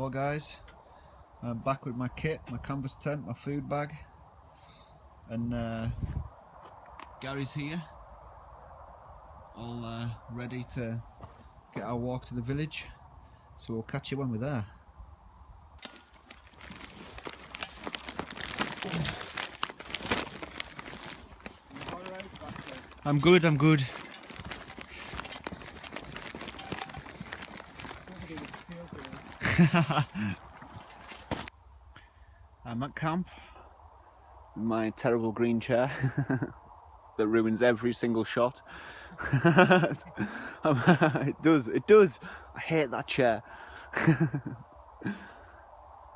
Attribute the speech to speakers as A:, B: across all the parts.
A: Well guys, I'm back with my kit, my canvas tent, my food bag, and Gary's here, all ready to get our walk to the village, so we'll catch you when we're there. I'm good. I'm at camp. My terrible green chair that ruins every single shot. It does. I hate that chair.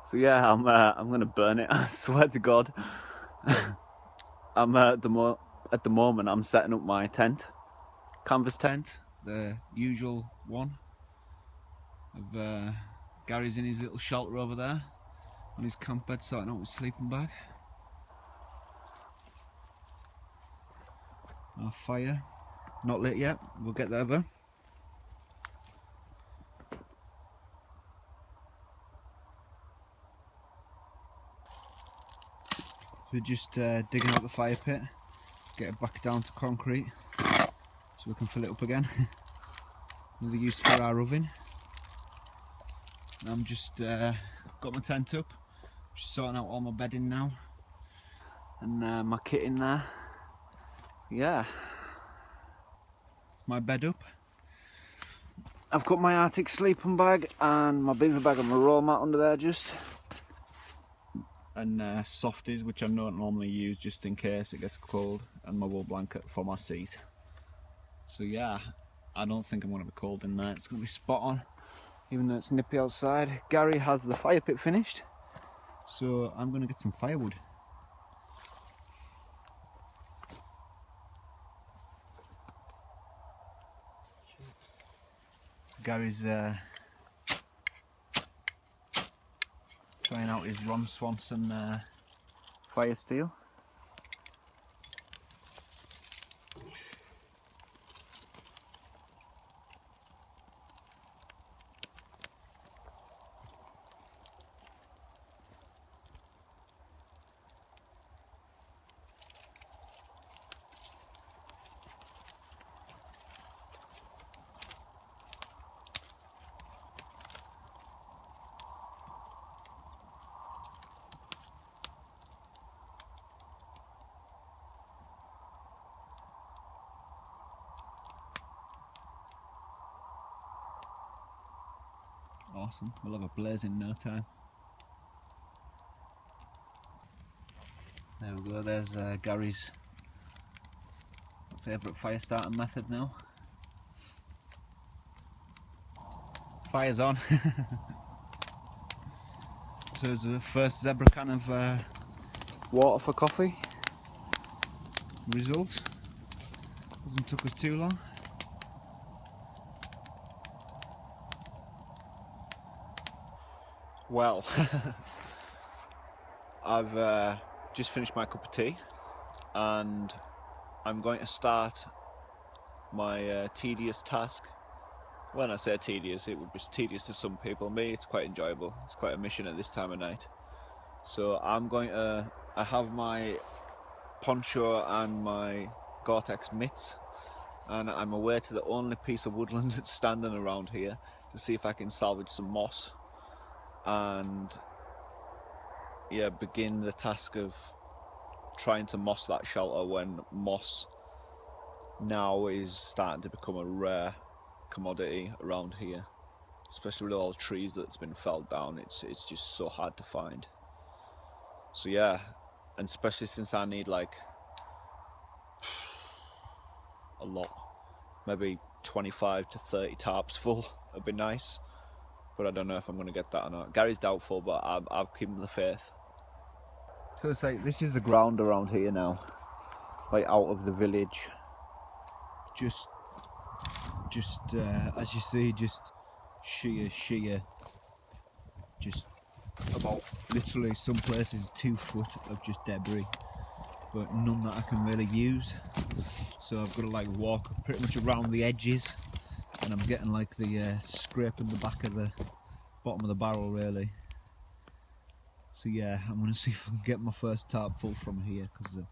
A: So yeah, I'm gonna burn it. I swear to God. I'm at the moment I'm setting up my tent, canvas tent, the usual one. Gary's in his little shelter over there on his camp bed, sorting out his sleeping bag. Our fire, not lit yet, we'll get there though. So we're just digging out the fire pit, get it back down to concrete so we can fill it up again. Another use for our oven. I'm just got my tent up, just sorting out all my bedding now, and my kit in there. Yeah, it's my bed up. I've got my Arctic sleeping bag and my beaver bag and my roll mat under there just, and softies which I don't normally use just in case it gets cold, and my wool blanket for my seat. So yeah, I don't think I'm going to be cold in there. It's going to be spot on, even though it's nippy outside. Gary has the fire pit finished, so I'm going to get some firewood. Gary's trying out his Ron Swanson fire steel. Awesome, we'll have a blaze in no time. There we go, there's Gary's favourite fire starting method now. Fire's on. So there's the first zebra can of water for coffee. Result, hasn't took us too long. Well, I've just finished my cup of tea and I'm going to start my tedious task. When I say tedious, it would be tedious to some people. Me, it's quite enjoyable. It's quite a mission at this time of night. So I have my poncho and my Gore-Tex mitts, and I'm away to the only piece of woodland that's standing around here to see if I can salvage some moss. And yeah, begin the task of trying to moss that shelter when moss now is starting to become a rare commodity around here, especially with all the trees that's been felled down. It's just so hard to find. So yeah, and especially since I need like a lot, maybe 25 to 30 tarps full would be nice. But I don't know if I'm going to get that or not. Gary's doubtful, but I'll keep him the faith. So it's like, this is the ground around here now, like out of the village. Just as you see, just sheer, just about literally some places 2 foot of just debris, but none that I can really use. So I've got to like walk pretty much around the edges, and I'm getting like the scraping the back of the
B: bottom of the barrel really. So yeah, I'm going to see if I can get my first tarp full from here, because I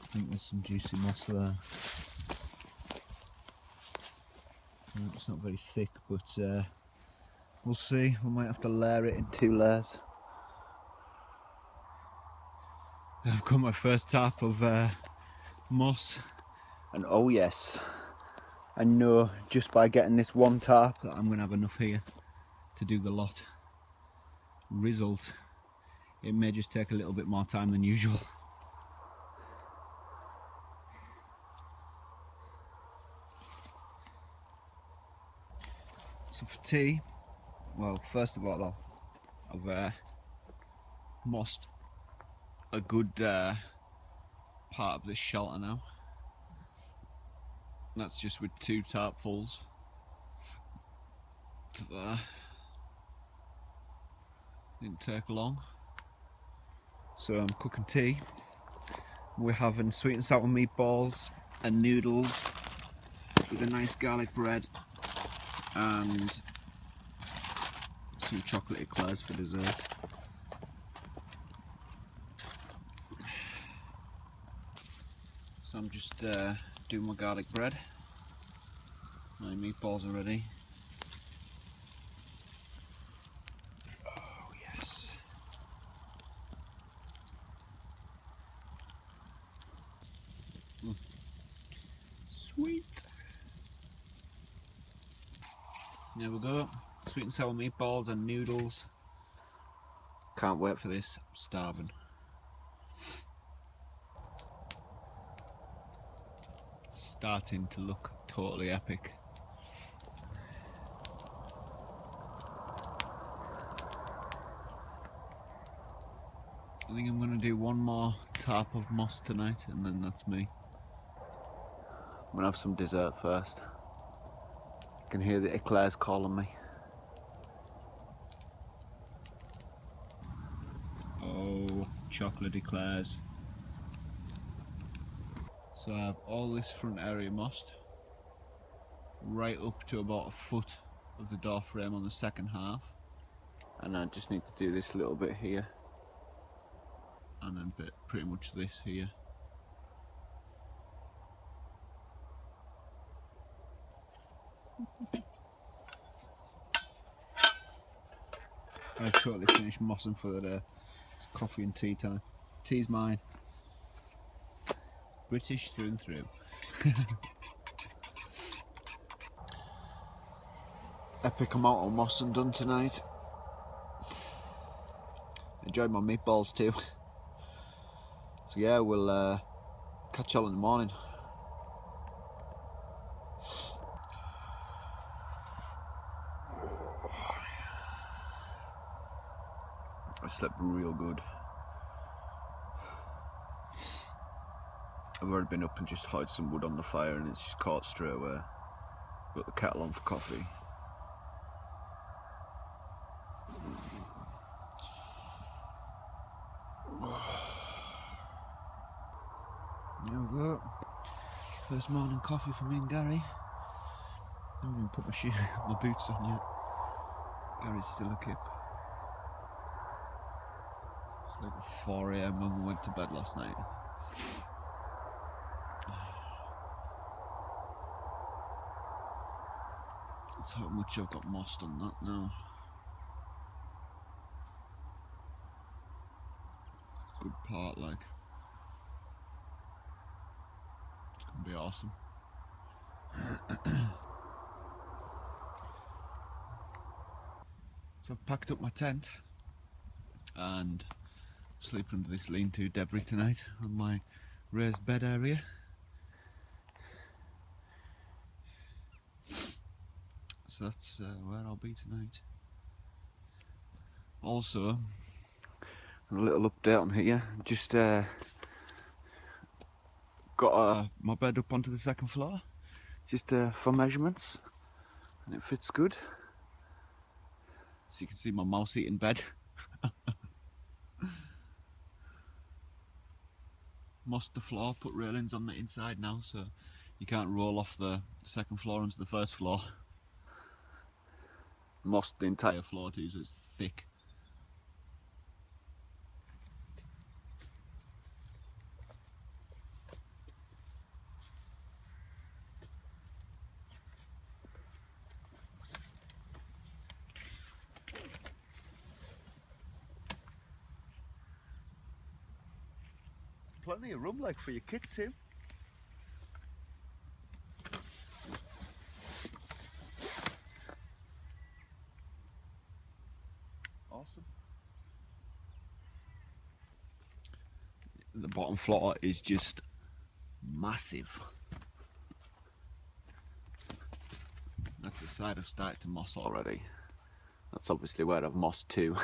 B: think there's some juicy moss there. It's not very thick, but we'll see. We might have to layer it in 2 layers. I've got my first tarp of moss, and oh yes, I know just by getting this one tarp that I'm going to have enough here to do the lot. Result, it may just take a little bit more time than usual. So for tea, well, first of all, I've mossed a good part of this shelter now. That's just with 2 tarpfuls to there. Didn't take long. So I'm cooking tea. We're having sweet and sour meatballs and noodles with a nice garlic bread and some chocolate eclairs for dessert. So I'm just doing my garlic bread. My meatballs are ready. Oh yes. Sweet. There we go. Sweet and sour meatballs and noodles. Can't wait for this. I'm starving. Starting to look totally epic. I think I'm going to do one more tarp of moss tonight, and then that's me. I'm going to have some dessert first. I can hear the eclairs calling me. Oh, chocolate eclairs. So I have all this front area mossed, right up to about 1 foot of the door frame on the second half, and I just need to do this little bit here, and then pretty much this here. I've totally finished mossing for the day. It's coffee and tea time. Tea's mine. British through and through. Epic amount of mossing done tonight. Enjoyed my meatballs too. So yeah, we'll catch y'all in the morning. I slept real good. I've already been up and just hid some wood on the fire, and it's just caught straight away. Got the kettle on for coffee. There we go. First morning coffee for me and Gary. I haven't even put my boots on yet. Gary's still a kip. It's like 4 AM when we went to bed last night. That's how much I've got mossed on that now. Good part, like. It's gonna be awesome. So I've packed up my tent and I'm sleeping under this lean-to debris tonight on my raised bed area. So that's where I'll be tonight. Also, a little update on here. Just got my bed up onto the second floor, just for measurements, and it fits good. So you can see my mouse eating bed. Mossed the floor, put railings on the inside now, so you can't roll off the second floor onto the first floor. Mossed the entire floor too, so it's thick. Plenty of room like for your kit too. Awesome. The bottom floor is just massive. That's the side I've started to moss already. That's obviously where I've mossed to.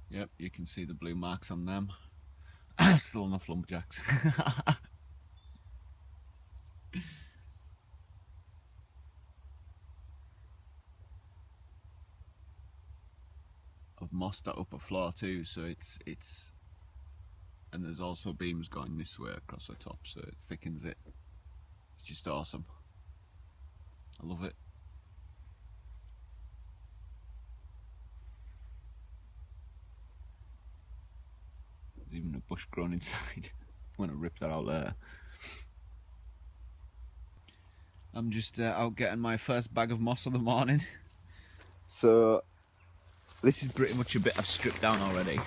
B: Yep, you can see the blue marks on them. Still enough lumberjacks. I've mossed that upper floor too, so it's and there's also beams going this way across the top, so it thickens it. It's just awesome. I love it. There's even a bush grown inside. I'm gonna rip that out later. I'm just out getting my first bag of moss of the morning. So this is pretty much a bit I've stripped down already.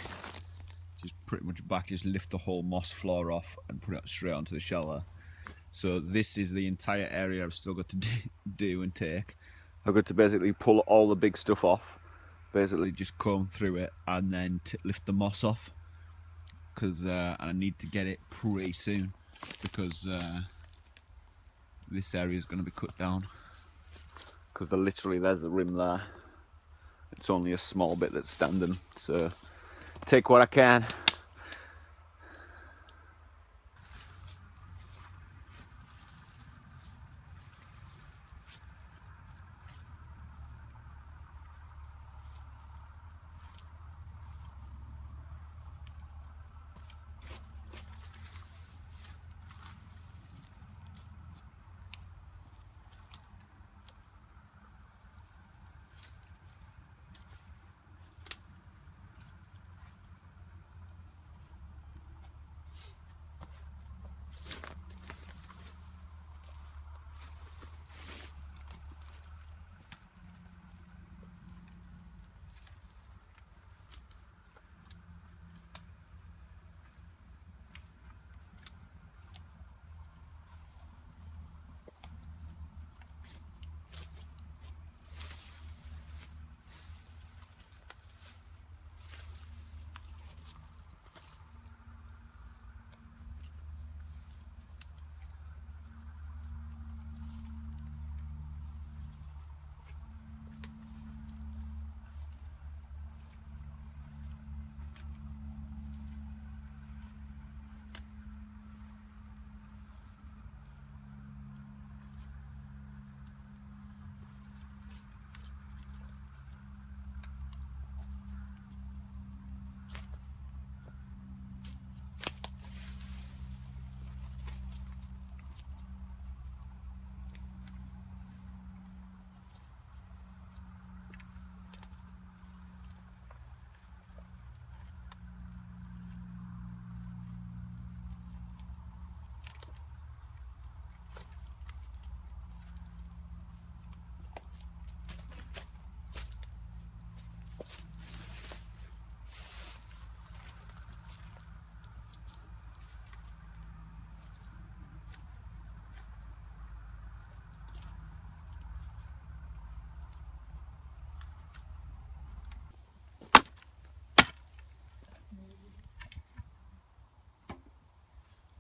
B: Just pretty much back, just lift the whole moss floor off and put it straight onto the shelter. So this is the entire area I've still got to do and take. I've got to basically pull all the big stuff off, basically just comb through it and then lift the moss off, because I need to get it pretty soon, because this area is going to be cut down, because there's the rim there. It's only a small bit that's standing, so take what I can.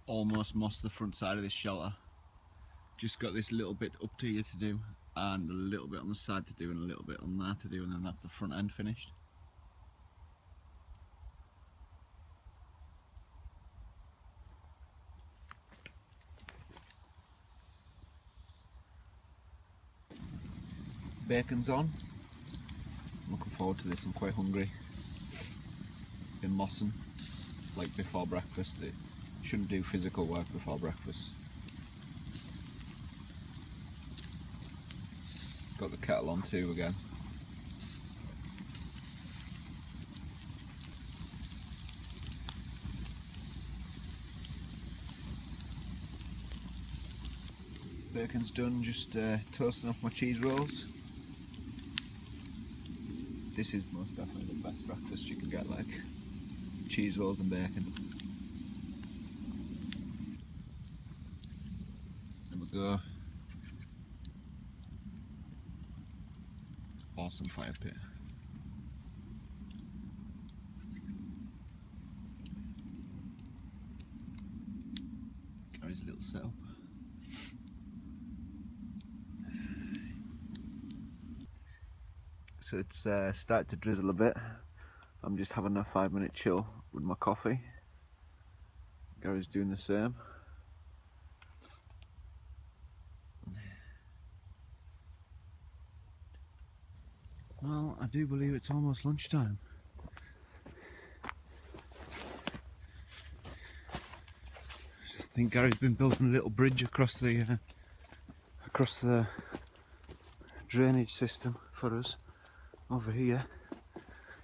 B: Almost mossed the front side of this shelter. Just got this little bit up to here to do, and a little bit on the side to do, and a little bit on there to do, and then that's the front end finished. Bacon's on. I'm looking forward to this. I'm quite hungry. Been mossing like before breakfast. Shouldn't do physical work before breakfast. Got the kettle on too again. Bacon's done, just toasting off my cheese rolls. This is most definitely the best breakfast you can get, like cheese rolls and bacon. There we go. Awesome fire pit. Gary's little setup. So it's started to drizzle a bit. I'm just having a 5-minute chill with my coffee. Gary's doing the same. Well, I do believe it's almost lunchtime. I think Gary's been building a little bridge across the drainage system for us over here,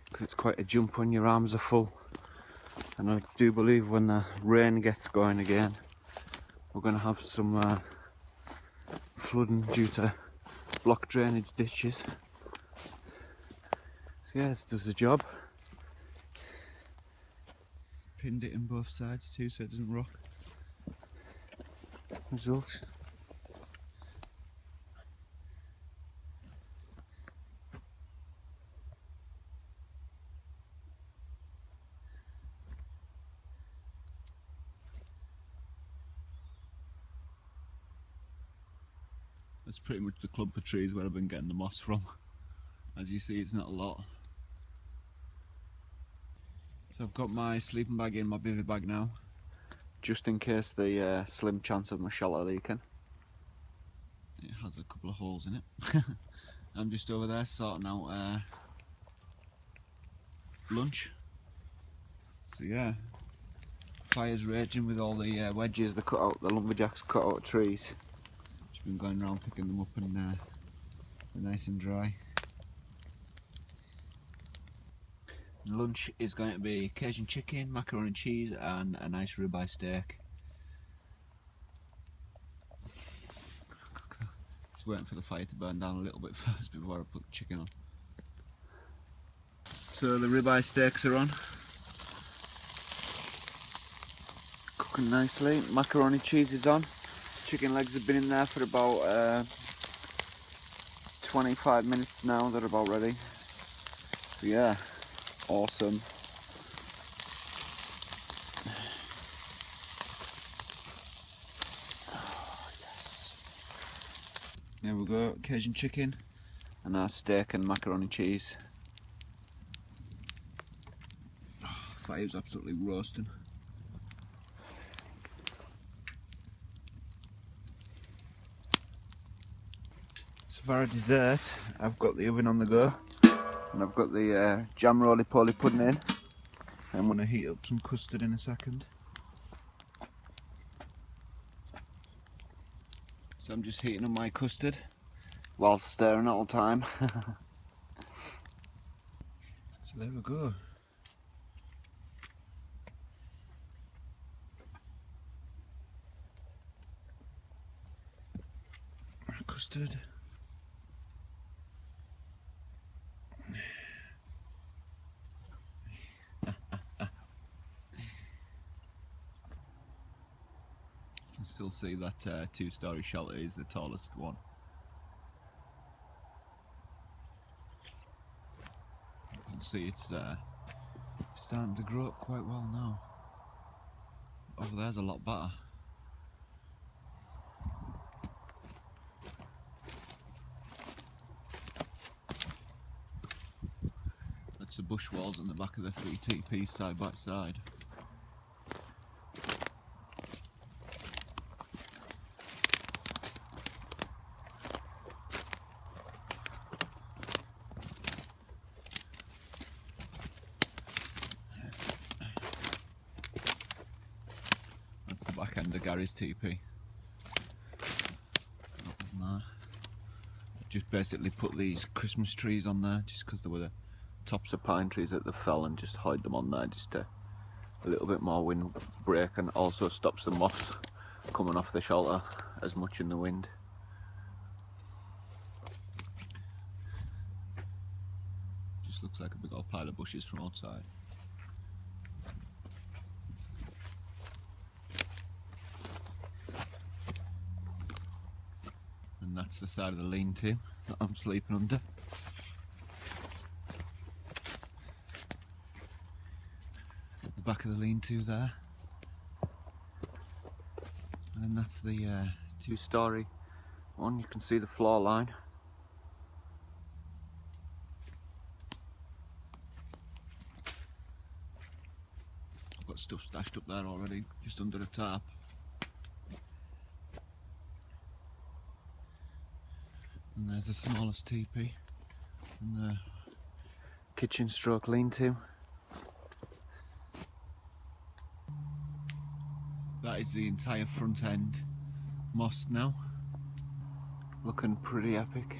B: because it's quite a jump when your arms are full. And I do believe when the rain gets going again, we're going to have some flooding due to blocked drainage ditches. So yeah, it does the job. Pinned it in both sides too so it doesn't rock. Results. That's pretty much the clump of trees where I've been getting the moss from. As you see, it's not a lot. So I've got my sleeping bag in my bivy bag now, just in case the slim chance of my shelter leaking. It has a couple of holes in it. I'm just over there sorting out lunch. So yeah, fire's raging with all the wedges the lumberjacks cut out of trees. Just been going around picking them up and they're nice and dry. Lunch is going to be Cajun chicken, macaroni and cheese and a nice ribeye steak. Just waiting for the fire to burn down a little bit first before I put the chicken on. So the ribeye steaks are on. Cooking nicely. Macaroni cheese is on. Chicken legs have been in there for about 25 minutes now, they're about ready. So yeah. Awesome. Oh, yes. There we go, Cajun chicken and our steak and macaroni cheese. Oh, fire's absolutely roasting. So for our dessert, I've got the oven on the go. And I've got the jam roly-poly pudding in. I'm going to heat up some custard in a second. So I'm just heating up my custard while stirring all the time. So there we go. Custard. Still see that 2-story shelter is the tallest one. You can see it's starting to grow up quite well now. Over there's a lot better. That's the bush walls on the back of the 3 TPs side by side. Back end of Gary's TP. just basically put these Christmas trees on there just because they were the tops of pine trees that they fell, and just hide them on there just to a little bit more wind break, and also stops the moss coming off the shelter as much in the wind. Just looks like a big old pile of bushes from outside. And that's the side of the lean-to that I'm sleeping under. At the back of the lean-to there. And then that's the two-storey one. You can see the floor line. I've got stuff stashed up there already, just under the tarp. And there's the smallest teepee and the kitchen stroke lean-to. That is the entire front end mossed now. Looking pretty epic.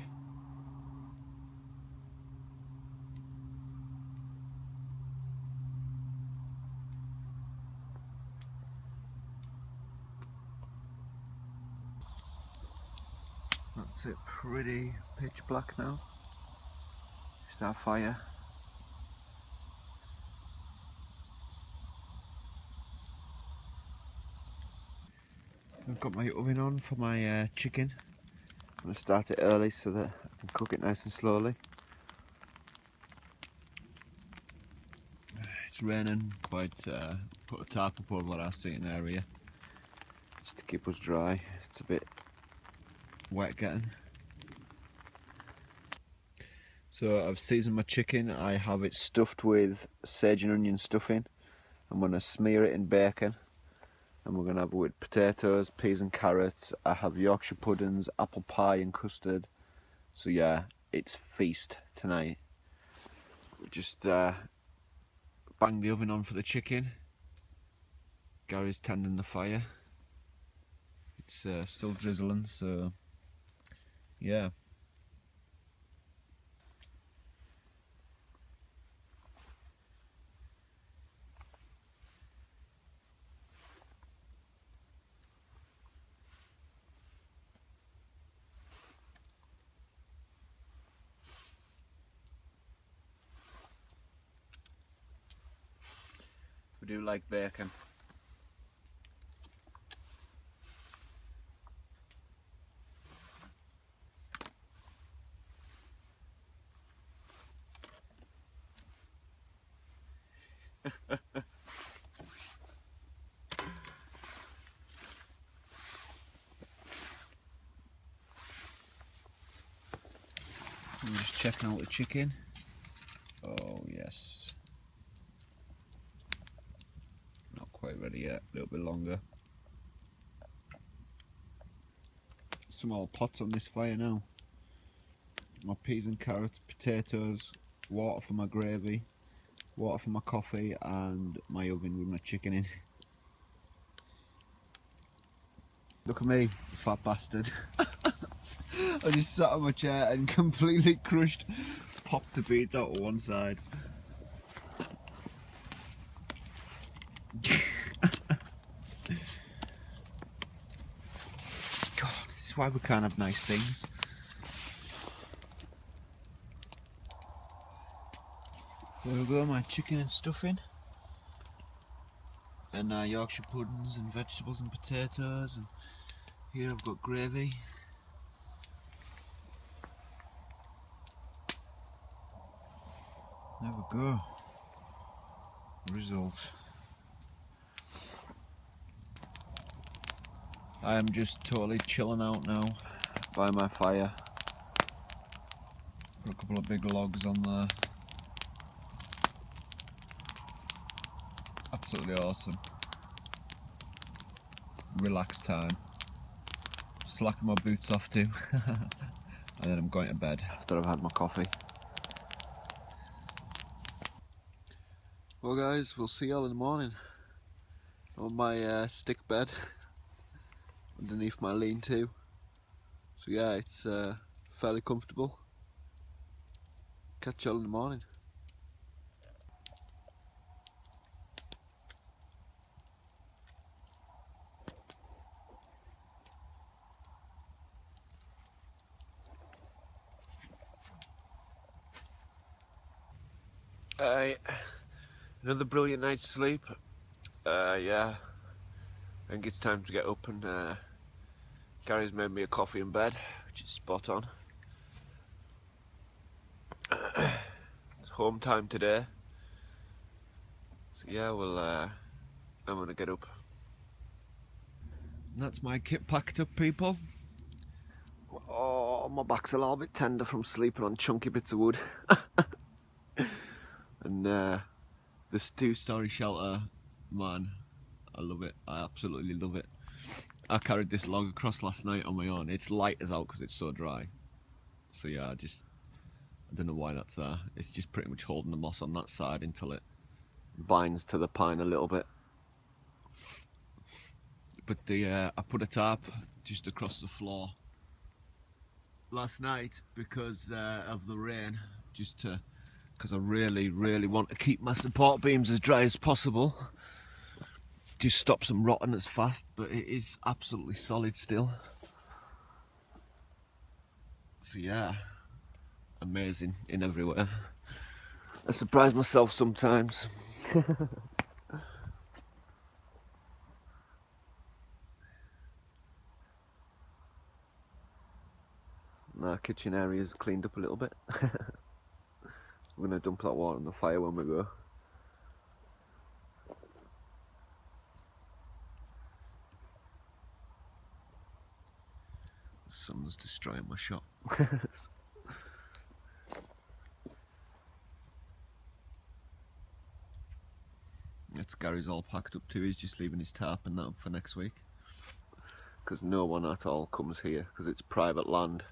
B: That's it, pretty pitch black now. Just our fire. I've got my oven on for my chicken. I'm going to start it early so that I can cook it nice and slowly. It's raining, but put a tarp up over our seating area just to keep us dry. It's a bit wet getting. So I've seasoned my chicken. I have it stuffed with sage and onion stuffing. I'm going to smear it in bacon, and we're going to have it with potatoes, peas and carrots. I have Yorkshire puddings, apple pie and custard. So yeah, it's feast tonight. We just bang the oven on for the chicken. Gary's tending the fire. It's still drizzling, so yeah. We do like bacon. I'm just checking out the chicken. Oh yes. Not quite ready yet, a little bit longer. Small pots on this fire now. My peas and carrots, potatoes, water for my gravy, water for my coffee, and my oven with my chicken in. Look at me, you fat bastard. I just sat on my chair and completely crushed, popped the beads out to one side. God, this is why we can't have nice things. There we go, my chicken and stuffing. And Yorkshire puddings and vegetables and potatoes. And here I've got gravy. There we go. Result. I am just totally chilling out now by my fire. Put a couple of big logs on there. Absolutely awesome. Relaxed time. Slacking my boots off too. And then I'm going to bed after I've had my coffee. Well guys, we'll see y'all in the morning on my stick bed underneath my lean-to. So yeah, it's
C: fairly comfortable. Catch y'all in the morning.
D: Another brilliant night's sleep. Yeah, I think it's time to get up, and Gary's made me a coffee in bed, which is spot on. It's home time today, so yeah, I'm gonna get up.
B: And that's my kit packed up, people.
D: Oh, my back's a little bit tender from sleeping on chunky bits of wood. And
B: This 2-story shelter, man, I love it. I absolutely love it. I carried this log across last night on my own. It's light as out because it's so dry. So yeah, I don't know why that's there. It's just pretty much holding the moss on that side until it binds to the pine a little bit. But I put a tarp just across the floor last night because of the rain, because I really want to keep my support beams as dry as possible. Just stops them rotting as fast, but it is absolutely solid still. So yeah, amazing in every way. I surprise myself sometimes. My kitchen area is cleaned up a little bit. We're going to dump that water on the fire when we go. The sun's destroying my shop. It's Gary's all packed up too. He's just leaving his tarp and that up for next week. Because no one at all comes here, because it's private land.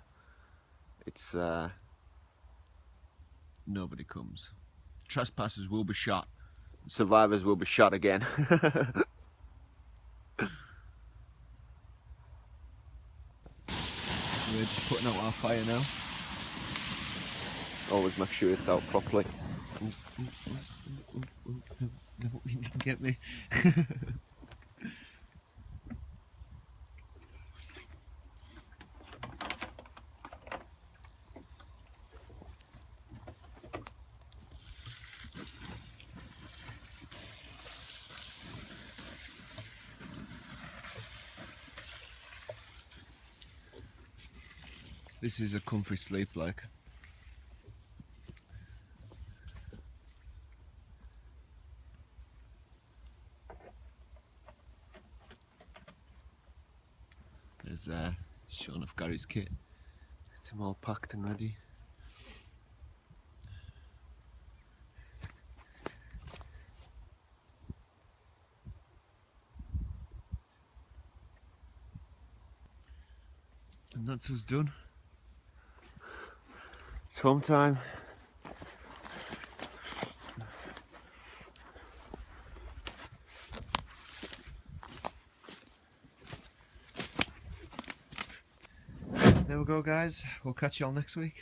B: It's nobody comes. Trespassers will be shot. Survivors will be shot again. We're just putting out our fire now. Always make sure it's out properly. No, you didn't get me. This is a comfy sleep, like. There's showing off Gary's kit. It's him all packed and ready. And that's us done. It's home time. There we go, guys. We'll catch you all next week.